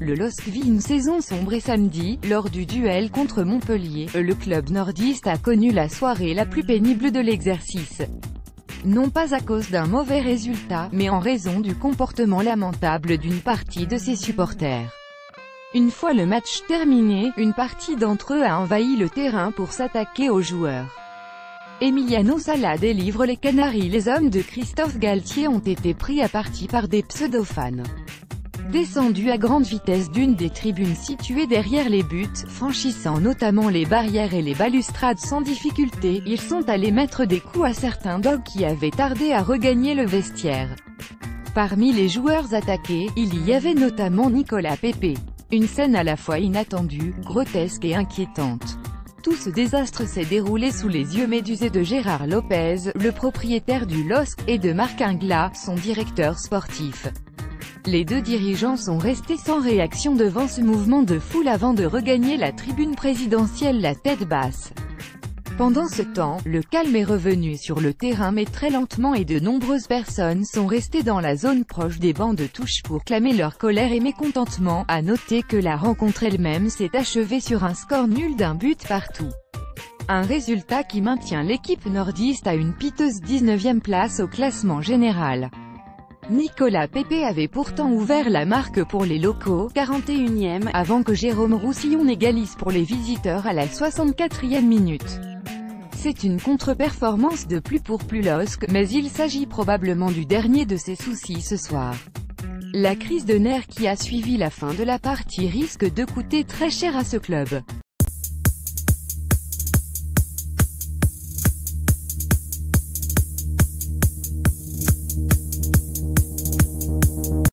Le LOSC vit une saison sombre et samedi, lors du duel contre Montpellier, le club nordiste a connu la soirée la plus pénible de l'exercice. Non pas à cause d'un mauvais résultat, mais en raison du comportement lamentable d'une partie de ses supporters. Une fois le match terminé, une partie d'entre eux a envahi le terrain pour s'attaquer aux joueurs. Emiliano Sala délivre les Canaries. Les hommes de Christophe Galtier ont été pris à partie par des pseudo-fans. Descendus à grande vitesse d'une des tribunes situées derrière les buts, franchissant notamment les barrières et les balustrades sans difficulté, ils sont allés mettre des coups à certains dogs qui avaient tardé à regagner le vestiaire. Parmi les joueurs attaqués, il y avait notamment Nicolas Pepe. Une scène à la fois inattendue, grotesque et inquiétante. Tout ce désastre s'est déroulé sous les yeux médusés de Gérard Lopez, le propriétaire du LOSC, et de Marc Ingla, son directeur sportif. Les deux dirigeants sont restés sans réaction devant ce mouvement de foule avant de regagner la tribune présidentielle la tête basse. Pendant ce temps, le calme est revenu sur le terrain mais très lentement et de nombreuses personnes sont restées dans la zone proche des bancs de touche pour clamer leur colère et mécontentement. À noter que la rencontre elle-même s'est achevée sur un score nul d'un but partout. Un résultat qui maintient l'équipe nordiste à une piteuse 19e place au classement général. Nicolas Pepe avait pourtant ouvert la marque pour les locaux, 41e, avant que Jérôme Roussillon égalise pour les visiteurs à la 64e minute. C'est une contre-performance de plus pour plus LOSC, mais il s'agit probablement du dernier de ses soucis ce soir. La crise de nerfs qui a suivi la fin de la partie risque de coûter très cher à ce club.